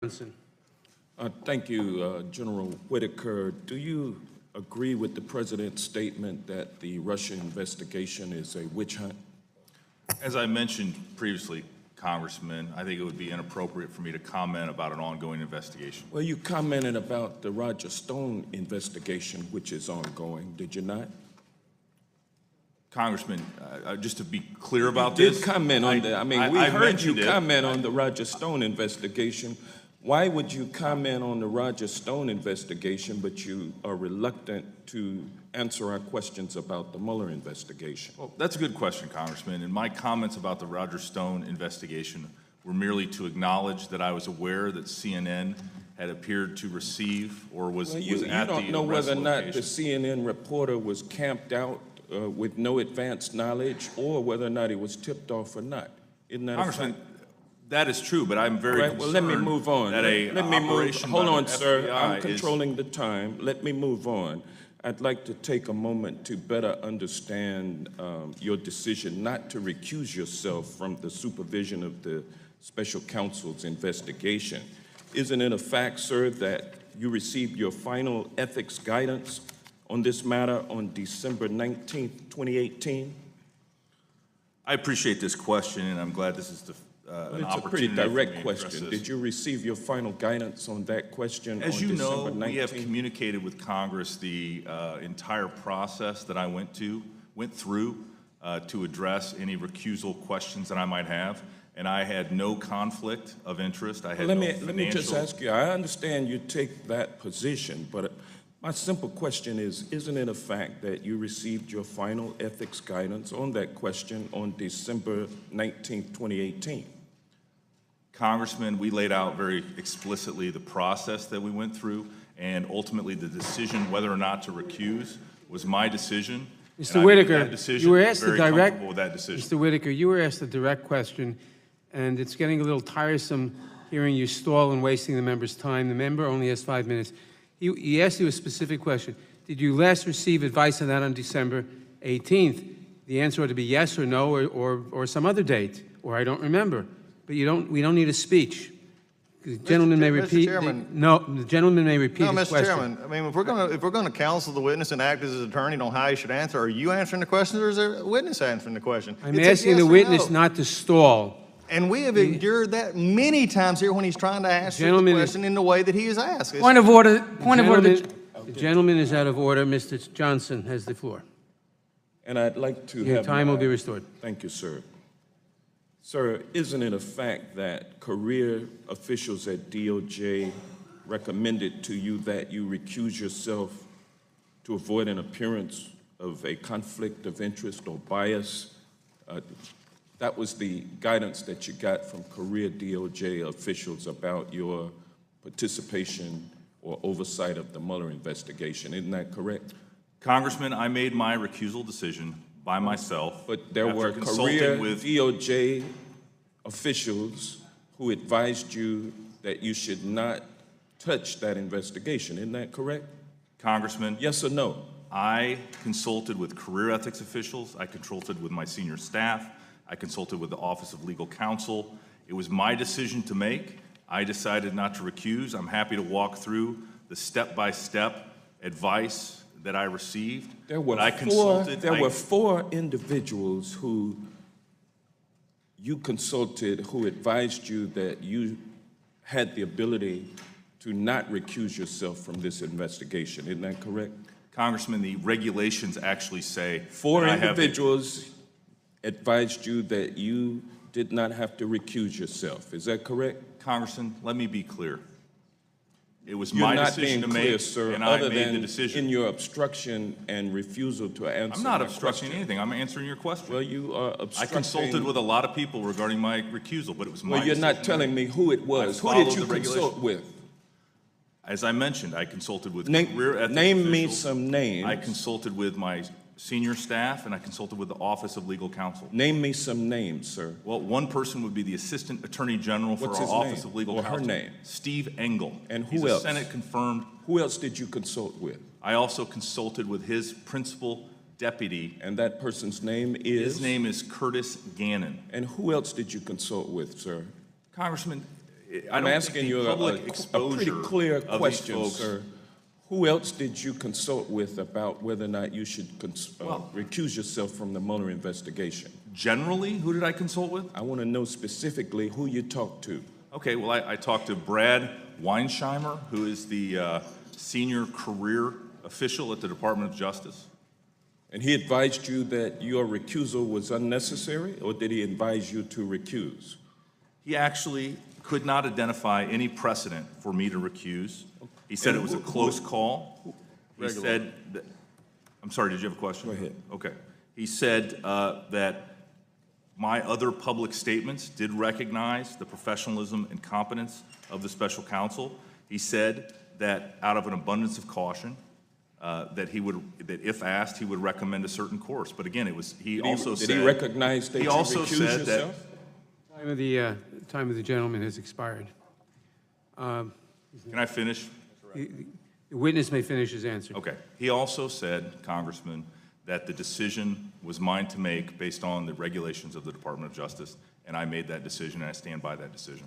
Johnson. Thank you, General Whitaker. Do you agree with the President's statement that the Russia investigation is a witch hunt? As I mentioned previously, Congressman, I think it would be inappropriate for me to comment about an ongoing investigation. Well, you commented about the Roger Stone investigation, which is ongoing, did you not? Congressman, just to be clear about You this. did comment on that. I mean, we I heard you mentioned comment on the Roger Stone investigation. Why would you comment on the Roger Stone investigation, but you are reluctant to answer our questions about the Mueller investigation? Well, that's a good question, Congressman. And my comments about the Roger Stone investigation were merely to acknowledge that I was aware that CNN had appeared to receive or was, Well, was you at the don't know whether or not the location. CNN reporter was camped out with no advance knowledge, or whether or not he was tipped off or not. Isn't that Congressman, a fact? that is true, but I'm very Right, well, let me move on. that Let me move. operation Hold by on, the sir. FBI I'm is- controlling the time. Let me move on. I'd like to take a moment to better understand your decision not to recuse yourself from the supervision of the special counsel's investigation. Isn't it a fact, sir, that you received your final ethics guidance on this matter on December 19th, 2018? I appreciate this question, and I'm glad this is an It's a pretty opportunity direct for me to address question. this. Did you receive your final guidance on that question As on you December know, 19th? we have communicated with Congress the entire process that I went through to address any recusal questions that I might have, and I had no conflict of interest. I had Let no me just financial- ask you, I understand you take that position, but my simple question is, isn't it a fact that you received your final ethics guidance on that question on December 19th, 2018? Congressman, we laid out very explicitly the process that we went through, and ultimately the decision whether or not to recuse was my decision. Mr. and I made Whitaker, that decision, you were asked a very direct. comfortable with that decision. Mr. Whitaker, you were asked a direct question, and it's getting a little tiresome hearing you stall and wasting the member's time. The member only has 5 minutes. He asked you a specific question. Did you last receive advice on that on December 18th? The answer ought to be yes or no, or some other date, or I don't remember. But we don't need a speech. The gentleman may repeat. The gentleman may repeat No, his Mr. question. Chairman, I mean, if we're gonna counsel the witness and act as his attorney on how he should answer, are you answering the question or is there a witness answering the question? I'm It's a asking yes the or witness no. not to stall. And we have endured that many times here when he's trying to answer the Gentleman is- question in the way that he is asked. It's- Point of order. Point of order. The gentleman is out of order. Mr. Johnson has the floor. And I'd like to Your have time will my- be restored. Thank you, sir. Sir, isn't it a fact that career officials at DOJ recommended to you that you recuse yourself to avoid an appearance of a conflict of interest or bias? That was the guidance that you got from career DOJ officials about your participation or oversight of the Mueller investigation. Isn't that correct? Congressman, I made my recusal decision by myself. But there after were consulting career with DOJ officials who advised you that you should not touch that investigation. Isn't that correct? Congressman. Yes or no? I consulted with career ethics officials. I consulted with my senior staff. I consulted with the Office of Legal Counsel. It was my decision to make. I decided not to recuse. I'm happy to walk through the step-by-step advice that I received. There were But four individuals who you consulted who advised you that you had the ability to not recuse yourself from this investigation. Isn't that correct? Congressman, the regulations actually say Four that I have the- individuals advised you that you did not have to recuse yourself. Is that correct? Congressman, let me be clear. It was You're my not decision being to clear, make, sir, and I other made the than decision. in your obstruction and refusal to answer I'm not my obstructing question. anything. I'm answering your question. Well, you are I obstructing. consulted with a lot of people regarding my recusal, but it was my Well, you're decision. not telling me who it was. Who followed did you the consult regulation. with? As I mentioned, I consulted with Name, career ethics name me officials. some names. I consulted with my senior staff, and I consulted with the Office of Legal Counsel. Name me some names, sir. Well, one person would be the Assistant Attorney General for What's our his Office name? of Legal Or her Counsel. name? Steve Engel. And who He's else? a Senate-confirmed. Who else did you consult with? I also consulted with his principal deputy. And that person's name is? His name is Curtis Gannon. And who else did you consult with, sir? Congressman, I'm asking you a pretty exposure clear of these question, folks. sir. Who else did you consult with about whether or not you should recuse yourself from the Mueller investigation? Generally, who did I consult with? I want to know specifically who you talked to. Okay, well, I talked to Brad Weinsheimer, who is the senior career official at the Department of Justice. And he advised you that your recusal was unnecessary, or did he advise you to recuse? He actually could not identify any precedent for me to recuse. He said it was a close call. He said that, I'm sorry, did you have a question? Go ahead. Okay. He said that my other public statements did recognize the professionalism and competence of the special counsel. He said that out of an abundance of caution, that if asked, he would recommend a certain course. But again, did he recognize that you recused yourself? Time of the gentleman has expired. Can I finish? The witness may finish his answer. Okay. He also said, Congressman, that the decision was mine to make based on the regulations of the Department of Justice, and I made that decision, and I stand by that decision.